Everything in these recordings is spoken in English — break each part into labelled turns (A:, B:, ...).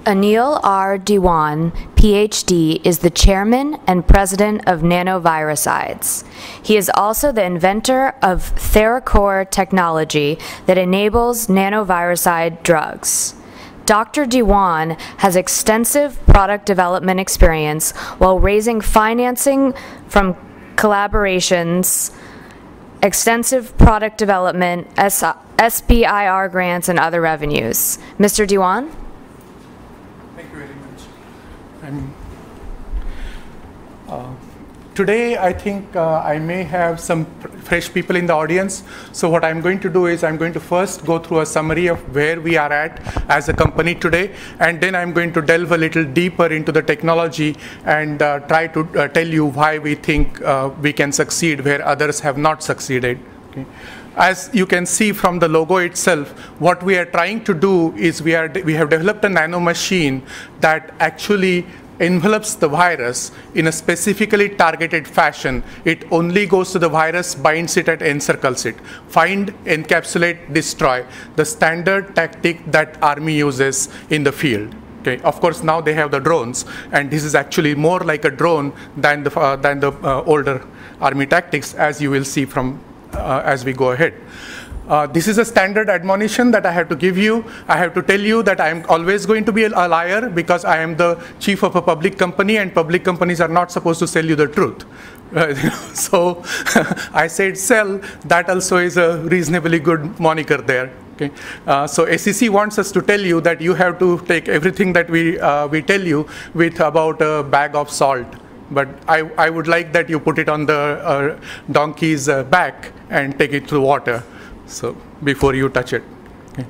A: Anil R. Diwan, PhD, is the chairman and president of Nanoviricides. He is also the inventor of TheraCore technology that enables nanoviricide drugs. Dr. Diwan has extensive product development experience while raising financing from collaborations, extensive product development, SBIR grants, and other revenues. Mr. Diwan?
B: Today, I think I may have some fresh people in the audience. So what I'm going to do is I'm going to first go through a summary of where we are at as a company today, and then I'm going to delve a little deeper into the technology and try to tell you why we think we can succeed where others have not succeeded. Okay. As you can see from the logo itself, what we are trying to do is we have developed a nano machine that actually envelops the virus in a specifically targeted fashion. It only goes to the virus, binds it, and encircles it. Find, encapsulate, destroy, the standard tactic that Army uses in the field. Okay. Of course, now they have the drones, and this is actually more like a drone than the older Army tactics, as you will see from as we go ahead. This is a standard admonition that I have to give you. I have to tell you that I am always going to be a liar because I am the chief of a public company, and public companies are not supposed to sell you the truth. So I said sell. That also is a reasonably good moniker there. Okay. So SEC wants us to tell you that you have to take everything that we tell you with about a bag of salt. But I would like that you put it on the donkey's back and take it through water. So before you touch it. Okay.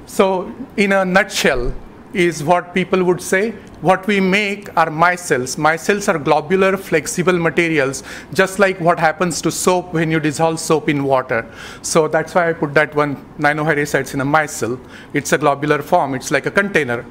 B: So in a nutshell is what people would say. What we make are micelles. Micelles are globular, flexible materials, just like what happens to soap when you dissolve soap in water. So that's why I put that one, nanoviricides, in a micelle. It's a globular form. It's like a container.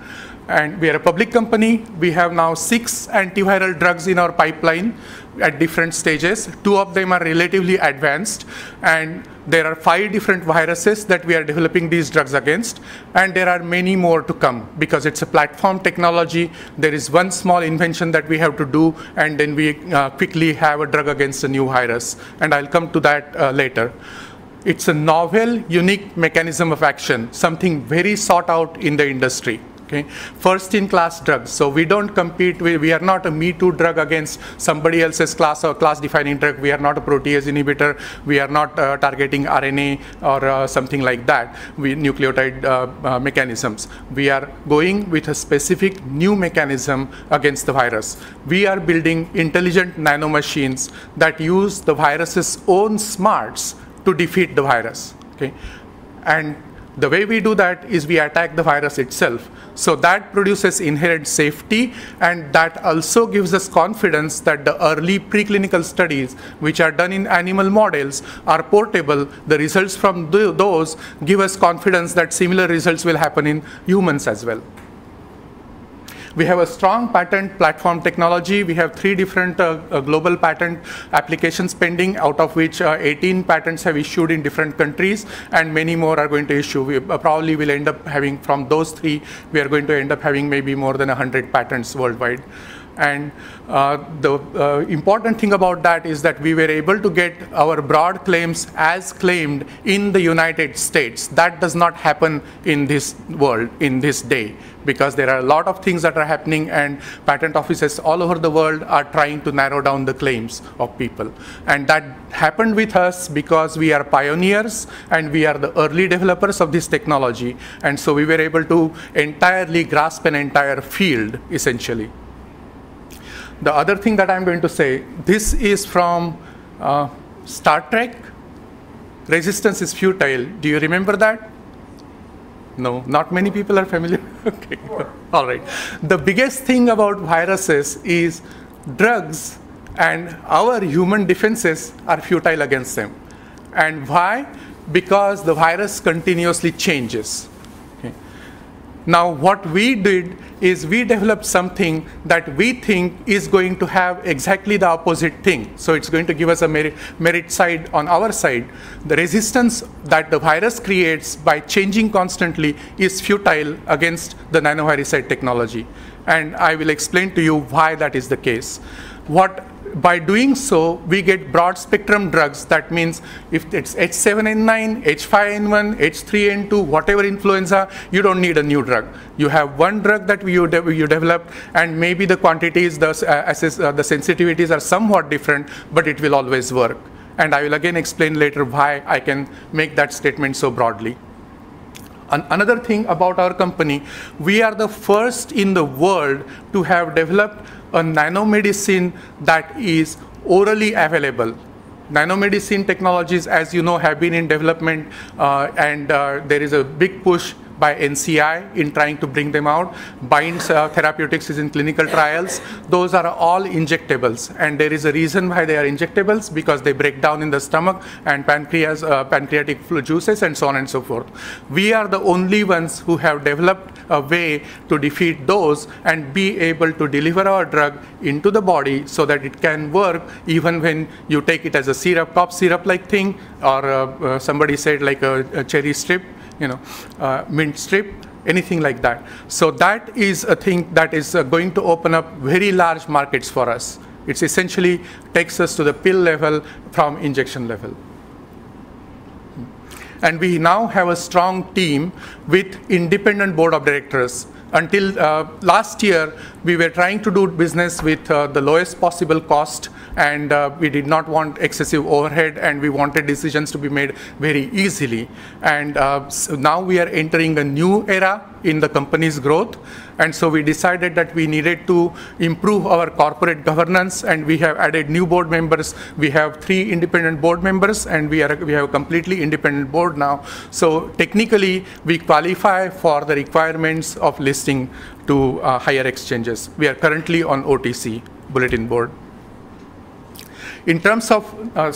B: And we are a public company. We have now 6 antiviral drugs in our pipeline at different stages. 2 of them are relatively advanced, and there are 5 different viruses that we are developing these drugs against, and there are many more to come because it's a platform technology. There is one small invention that we have to do, and then we quickly have a drug against a new virus, and I'll come to that later. It's a novel, unique mechanism of action, something very sought out in the industry. Okay. First-in-class drugs. So we don't compete with, we are not a me-too drug against somebody else's class or class-defining drug. We are not a protease inhibitor. We are not targeting RNA or something like that. We nucleotide mechanisms. We are going with a specific new mechanism against the virus. We are building intelligent nanomachines that use the virus's own smarts to defeat the virus. Okay. And the way we do that is we attack the virus itself. So that produces inherent safety, and that also gives us confidence that the early preclinical studies, which are done in animal models, are portable. The results from those give us confidence that similar results will happen in humans as well. We have a strong patent platform technology. We have 3 different global patent applications pending, out of which 18 patents have issued in different countries, and many more are going to issue. We probably will end up having, from those 3, we are going to end up having maybe more than 100 patents worldwide. And the important thing about that is that we were able to get our broad claims as claimed in the United States. That does not happen in this world, in this day, because there are a lot of things that are happening, and patent offices all over the world are trying to narrow down the claims of people. And that happened with us because we are pioneers and we are the early developers of this technology. And so we were able to entirely grasp an entire field, essentially. The other thing that I'm going to say, this is from Star Trek. Resistance is futile. Do you remember that? No, not many people are familiar. Okay, all right. The biggest thing about viruses is drugs and our human defenses are futile against them. And why? Because the virus continuously changes. Okay. Now, what we did is we developed something that we think is going to have exactly the opposite thing. So it's going to give us a merit side on our side. The resistance that the virus creates by changing constantly is futile against the nanoviricide technology. And I will explain to you why that is the case. By doing so, we get broad spectrum drugs. That means if it's H7N9, H5N1, H3N2, whatever influenza, you don't need a new drug. You have one drug that you developed, and maybe the quantities, the sensitivities are somewhat different, but it will always work. And I will again explain later why I can make that statement so broadly. Another thing about our company, we are the first in the world to have developed a nanomedicine that is orally available. Nanomedicine technologies, as you know, have been in development, and there is a big push by NCI in trying to bring them out. Binds Therapeutics is in clinical trials. Those are all injectables, and there is a reason why they are injectables, because they break down in the stomach and pancreatic juices and so on and so forth. We are the only ones who have developed a way to defeat those and be able to deliver our drug into the body so that it can work even when you take it as a syrup, cough syrup-like thing, or somebody said like a cherry strip, mint strip, anything like that. So that is a thing that is going to open up very large markets for us. It's essentially takes us to the pill level from injection level. And we now have a strong team with independent board of directors. Until last year, we were trying to do business with the lowest possible cost, and we did not want excessive overhead, and we wanted decisions to be made very easily. And so now we are entering a new era in the company's growth, and so we decided that we needed to improve our corporate governance, and we have added new board members. We have 3 independent board members, and we have a completely independent board now. So technically, we qualify for the requirements of listing to higher exchanges. We are currently on OTC, Bulletin Board. In terms of,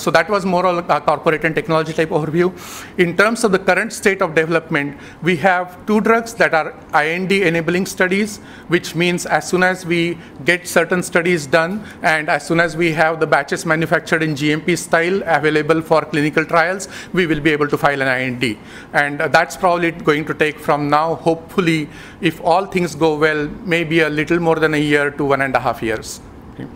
B: so that was more of a corporate and technology type overview. In terms of the current state of development, we have 2 drugs that are IND enabling studies, which means as soon as we get certain studies done and as soon as we have the batches manufactured in GMP style available for clinical trials, we will be able to file an IND. And that's probably going to take from now, hopefully, if all things go well, maybe a little more than a year to 1.5 years. Okay.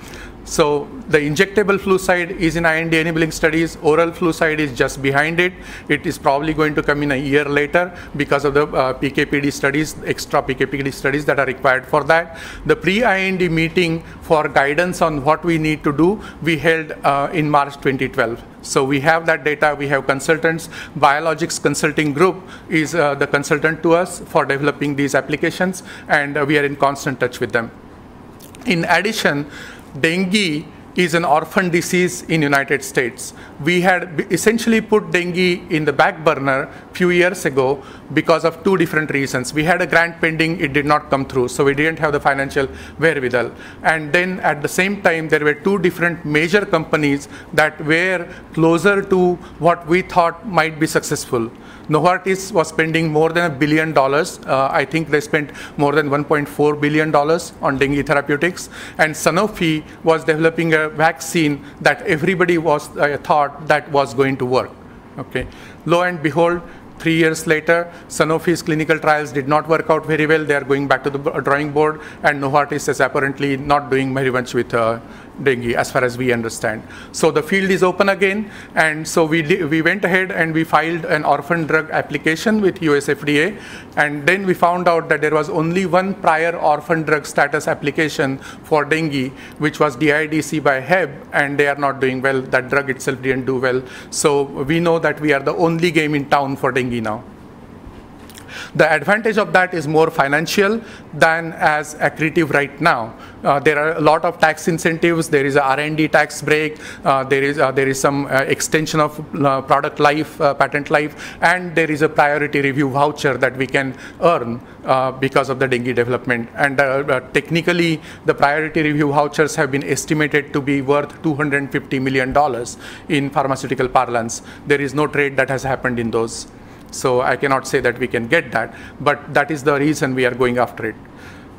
B: So the injectable flucide is in IND enabling studies. Oral flucide is just behind it. It is probably going to come in a year later because of the PKPD studies, extra PKPD studies that are required for that. The pre-IND meeting for guidance on what we need to do, we held in March 2012. So we have that data, we have consultants. Biologics Consulting Group is the consultant to us for developing these applications, and we are in constant touch with them. In addition, dengue is an orphan disease in United States. We had essentially put dengue in the back burner a few years ago because of 2 different reasons. We had a grant pending, it did not come through, so we didn't have the financial wherewithal. And then at the same time, there were 2 different major companies that were closer to what we thought might be successful. Novartis was spending more than $1 billion. I think they spent more than $1.4 billion on dengue therapeutics. And Sanofi was developing a vaccine that everybody was thought that was going to work. Okay. Lo and behold, 3 years later, Sanofi's clinical trials did not work out very well. They are going back to the drawing board, and Novartis is apparently not doing very much with dengue, as far as we understand. So the field is open again, and so we went ahead and we filed an orphan drug application with US FDA, and then we found out that there was only 1 prior orphan drug status application for dengue, which was DIDC by HEB, and they are not doing well. That drug itself didn't do well. So we know that we are the only game in town for dengue now. The advantage of that is more financial than as accretive right now. There are a lot of tax incentives. There is a R&D tax break. There is some extension of product life, patent life, and there is a priority review voucher that we can earn because of the dengue development. And technically, the priority review vouchers have been estimated to be worth $250 million in pharmaceutical parlance. There is no trade that has happened in those. So I cannot say that we can get that, but that is the reason we are going after it.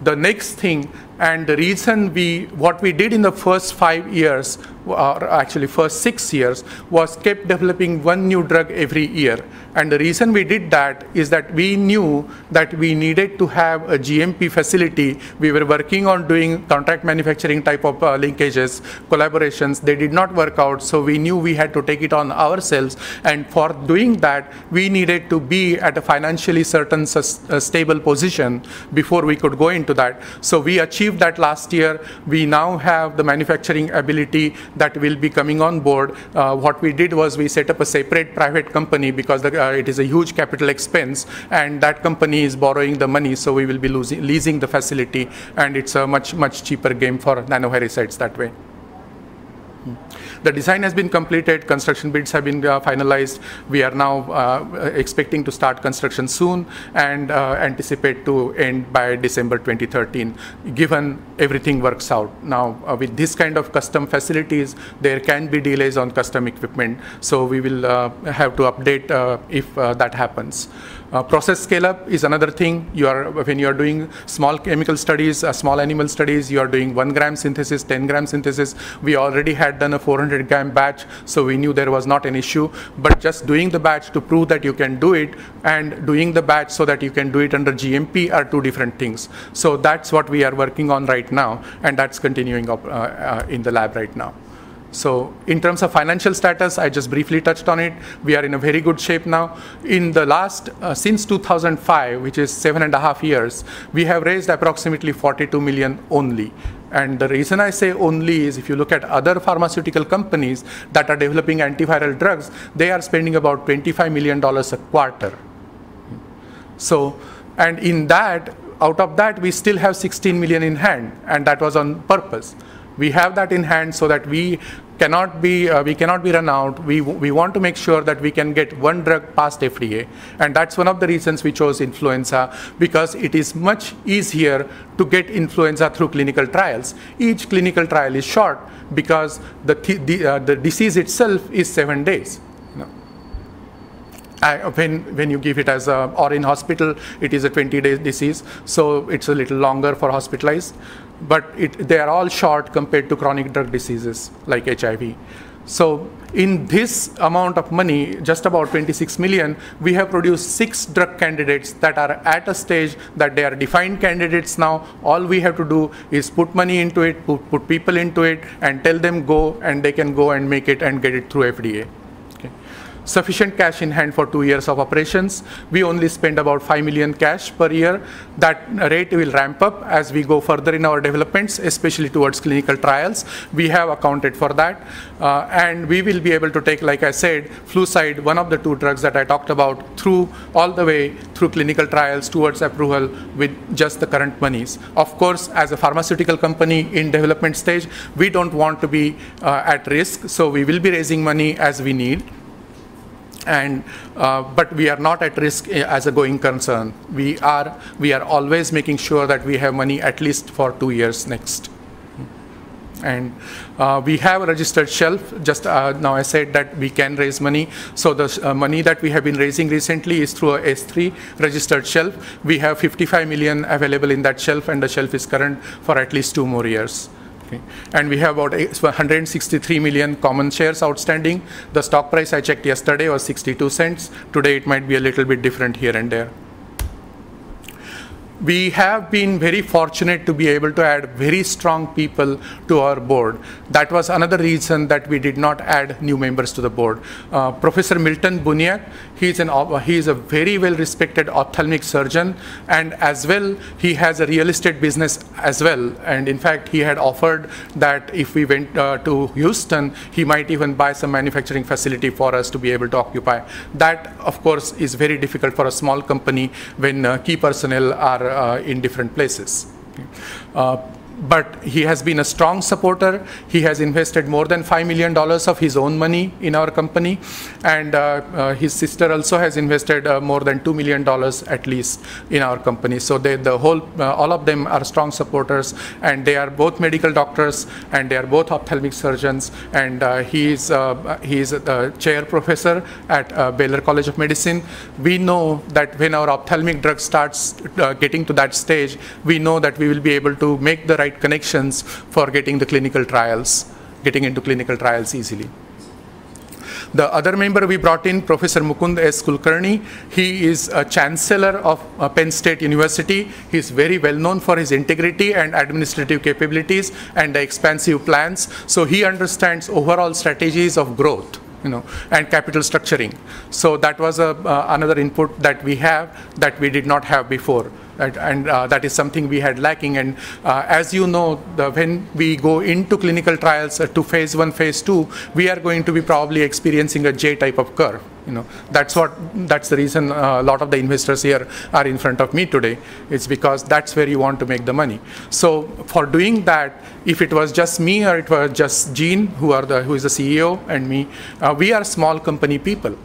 B: The next thing, and the reason what we did in the first 5 years, or actually first 6 years, was kept developing one new drug every year. And the reason we did that is that we knew that we needed to have a GMP facility. We were working on doing contract manufacturing type of linkages, collaborations. They did not work out, so we knew we had to take it on ourselves. And for doing that, we needed to be at a financially certain stable position before we could go into that. So we achieved that last year. We now have the manufacturing ability that will be coming on board. What we did was we set up a separate private company because it is a huge capital expense, and that company is borrowing the money, so we will be leasing the facility, and it's a much cheaper game for nanoviricides that way. The design has been completed, construction bids have been finalized. We are now expecting to start construction soon and anticipate to end by December 2013, given everything works out. Now, with this kind of custom facilities, there can be delays on custom equipment, so we will have to update if that happens. Process scale-up is another thing. When you are doing small chemical studies, small animal studies, you are doing 1 gram synthesis, 10 gram synthesis. We already had done a 400 gram batch, so we knew there was not an issue. But just doing the batch to prove that you can do it, and doing the batch so that you can do it under GMP are two different things. So that's what we are working on right now, and that's continuing in the lab right now. So in terms of financial status, I just briefly touched on it. We are in a very good shape now. In the last, since 2005, which is 7.5 years, we have raised approximately 42 million only. And the reason I say only is if you look at other pharmaceutical companies that are developing antiviral drugs, they are spending about $25 million a quarter. So, and in that, out of that, we still have 16 million in hand, and that was on purpose. We have that in hand so that we cannot be run out. We want to make sure that we can get one drug past FDA, and that's one of the reasons we chose influenza, because it is much easier to get influenza through clinical trials. Each clinical trial is short because the disease itself is 7 days. When you give it as or in hospital, it is a 20-day disease, so it's a little longer for hospitalized. But they are all short compared to chronic drug diseases like HIV. So in this amount of money, just about 26 million, we have produced 6 drug candidates that are at a stage that they are defined candidates now. All we have to do is put money into it, put people into it, and tell them go, and they can go and make it and get it through FDA. Sufficient cash in hand for 2 years of operations. We only spend about 5 million cash per year. That rate will ramp up as we go further in our developments, especially towards clinical trials. We have accounted for that. And we will be able to take, like I said, Flucide, one of the 2 drugs that I talked about, through all the way through clinical trials towards approval with just the current monies. Of course, as a pharmaceutical company in development stage, we don't want to be at risk, so we will be raising money as we need. And but we are not at risk as a going concern. We are always making sure that we have money at least for 2 years next. And we have a registered shelf. Just now I said that we can raise money. So the money that we have been raising recently is through a S3 registered shelf. We have 55 million available in that shelf, and the shelf is current for at least 2 more years. And we have about 163 million common shares outstanding. The stock price I checked yesterday was 62 cents. Today it might be a little bit different here and there. We have been very fortunate to be able to add very strong people to our board. That was another reason that we did not add new members to the board. Professor Milton Buniak, he is a very well-respected ophthalmic surgeon, and as well, he has a real estate business as well. And in fact, he had offered that if we went to Houston, he might even buy some manufacturing facility for us to be able to occupy. That, of course, is very difficult for a small company when key personnel are in different places. but he has been a strong supporter. He has invested more than $5 million of his own money in our company, and his sister also has invested more than $2 million at least in our company. So all of them are strong supporters, and they are both medical doctors, and they are both ophthalmic surgeons, and he is the chair professor at Baylor College of Medicine. We know that when our ophthalmic drug starts getting to that stage, we know that we will be able to make the right connections for getting into clinical trials easily. The other member we brought in, Professor Mukund S. Kulkarni, he is a chancellor of Penn State University. He is very well known for his integrity and administrative capabilities and the expansive plans. So he understands overall strategies of growth, and capital structuring. So that was another input that we have that we did not have before. Right? And that is something we had lacking. And as you know, when we go into clinical trials to phase 1, phase 2, we are going to be probably experiencing a J type of curve. That's the reason a lot of the investors here are in front of me today. It's because that's where you want to make the money. So for doing that, if it was just me or it was just Gene, who is the CEO, and me, we are small company people.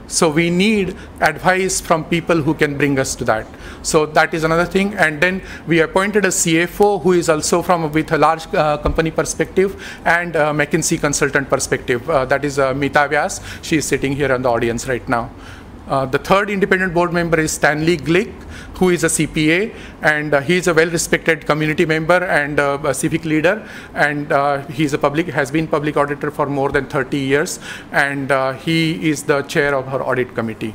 B: So we need advice from people who can bring us to that. So that is another thing. And then we appointed a CFO who is also with a large company perspective and McKinsey consultant perspective. That is Meeta Vyas. She is sitting here in the audience right now. The third independent board member is Stanley Glick, who is a CPA, and he is a well-respected community member and a civic leader, and has been public auditor for more than 30 years, and he is the chair of our audit committee.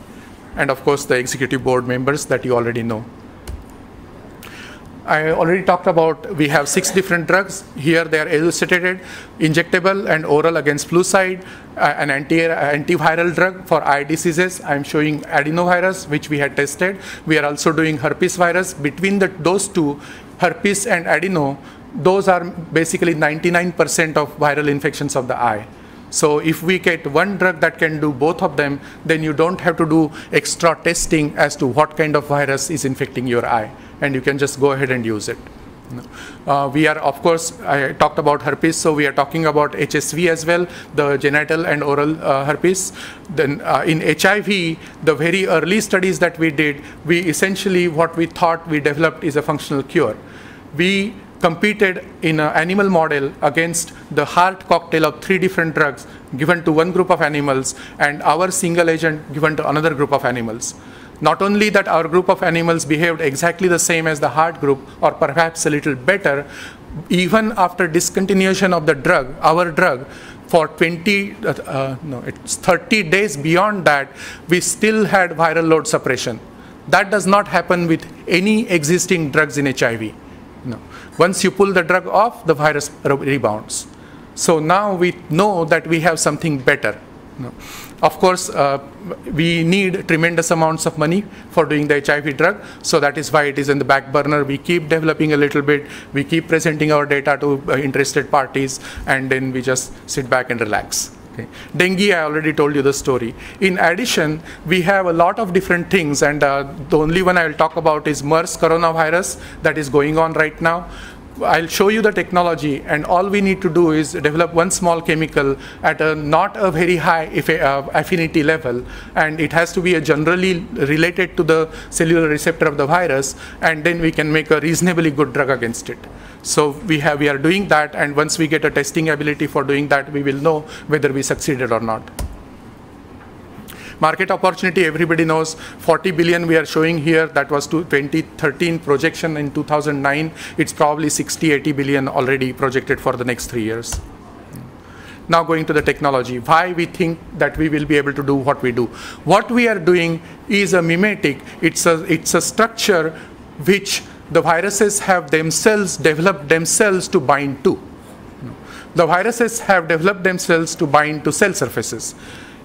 B: And of course, the executive board members that you already know. I already talked about, we have 6 different drugs. Here they are elucidated: injectable and oral against flu side, an antiviral drug for eye diseases. I'm showing adenovirus, which we had tested. We are also doing herpes virus. Between those two, herpes and adeno, those are basically 99% of viral infections of the eye. So if we get one drug that can do both of them, then you don't have to do extra testing as to what kind of virus is infecting your eye, and you can just go ahead and use it. We are, of course, I talked about herpes, so we are talking about HSV as well, the genital and oral herpes. Then in HIV, the very early studies that we did, what we thought we developed is a functional cure. We competed in an animal model against the heart cocktail of 3 different drugs given to one group of animals and our single agent given to another group of animals. Not only that our group of animals behaved exactly the same as the heart group, or perhaps a little better, even after discontinuation of the drug, our drug, for 30 days beyond that, we still had viral load suppression. That does not happen with any existing drugs in HIV. Once you pull the drug off, the virus rebounds. So now we know that we have something better. Of course, we need tremendous amounts of money for doing the HIV drug, so that is why it is in the back burner. We keep developing a little bit, we keep presenting our data to interested parties, and then we just sit back and relax. Okay. Dengue, I already told you the story. In addition, we have a lot of different things, and the only one I will talk about is MERS coronavirus that is going on right now. I'll show you the technology, and all we need to do is develop one small chemical at not a very high affinity level, and it has to be generally related to the cellular receptor of the virus, and then we can make a reasonably good drug against it. So we are doing that, and once we get a testing ability for doing that, we will know whether we succeeded or not. Market opportunity, everybody knows, 40 billion we are showing here. That was 2013 projection. In 2009, it's probably 60, 80 billion already projected for the next 3 years. Now going to the technology, why we think that we will be able to do what we do. What we are doing is a mimetic. It's a structure which the viruses have developed themselves to bind to. The viruses have developed themselves to bind to cell surfaces.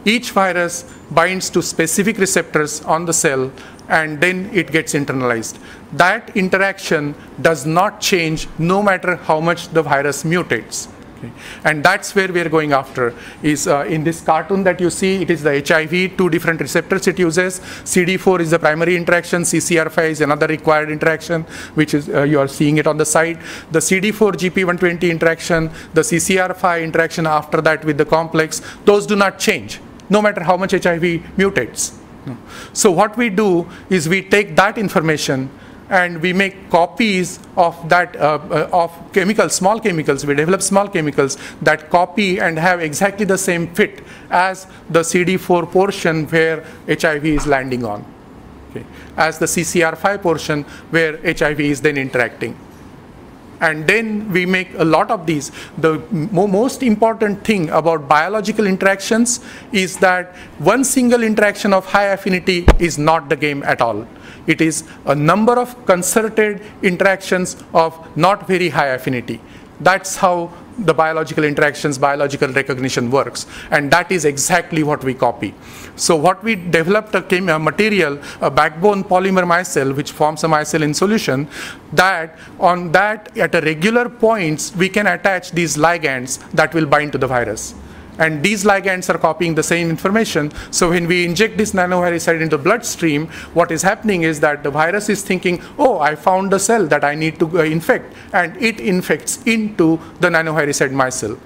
B: Each virus binds to specific receptors on the cell, and then it gets internalized. That interaction does not change no matter how much the virus mutates. Okay. And that's where we are going after, is in this cartoon that you see, it is the HIV, 2 different receptors it uses. CD4 is the primary interaction, CCR5 is another required interaction, which is, you are seeing it on the side. The CD4 GP120 interaction, the CCR5 interaction after that with the complex, those do not change, no matter how much HIV mutates. So what we do is we take that information and we make copies of that, of chemicals, small chemicals. We develop small chemicals that copy and have exactly the same fit as the CD4 portion where HIV is landing on, okay, as the CCR5 portion where HIV is then interacting. And then we make a lot of these. The most important thing about biological interactions is that one single interaction of high affinity is not the game at all. It is a number of concerted interactions of not very high affinity. That's how the biological interactions, biological recognition works. And that is exactly what we copy. So what we developed a material, a backbone polymer micelle, which forms a micelle in solution, that on that at a regular points, we can attach these ligands that will bind to the virus. And these ligands are copying the same information. So when we inject this nanoviricide into bloodstream, what is happening is that the virus is thinking, oh, I found a cell that I need to infect, and it infects into the nanoviricide micelle.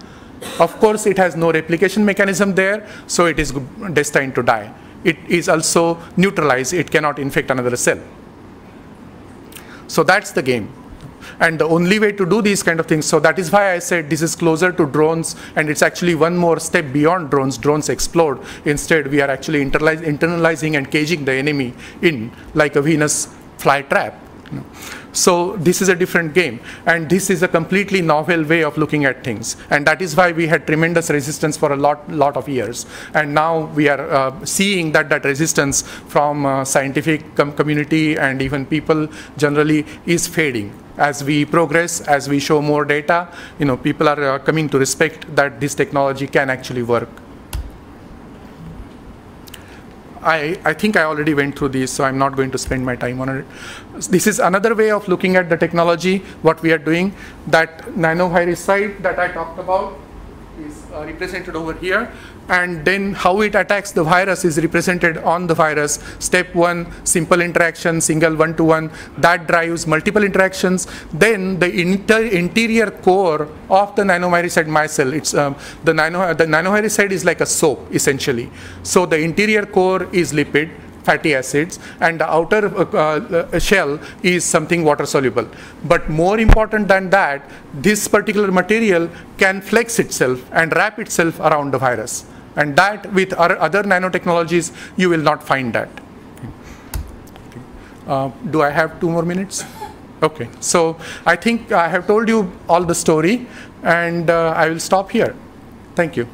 B: Of course, it has no replication mechanism there, so it is destined to die. It is also neutralized. It cannot infect another cell. So that's the game. And the only way to do these kind of things, so that is why I said this is closer to drones, and it's actually one more step beyond drones. Drones explode. Instead, we are actually internalizing and caging the enemy in like a Venus flytrap. So this is a different game, and this is a completely novel way of looking at things, and that is why we had tremendous resistance for a lot of years, and now we are seeing that resistance from scientific community and even people generally is fading. As we progress, as we show more data, people are coming to respect that this technology can actually work. I think I already went through these, so I'm not going to spend my time on it. This is another way of looking at the technology, what we are doing. That nanoviricide that I talked about is represented over here, and then how it attacks the virus is represented on the virus. Step 1, simple interaction, single one-to-one, that drives multiple interactions. Then the interior core of the nanoviricide micelle, it's the nanoviricide is like a soap essentially. So the interior core is lipid, fatty acids, and the outer shell is something water soluble. But more important than that, this particular material can flex itself and wrap itself around the virus. And that with our other nanotechnologies, you will not find that. Do I have 2 more minutes? Okay, so I think I have told you all the story, and I will stop here. Thank you.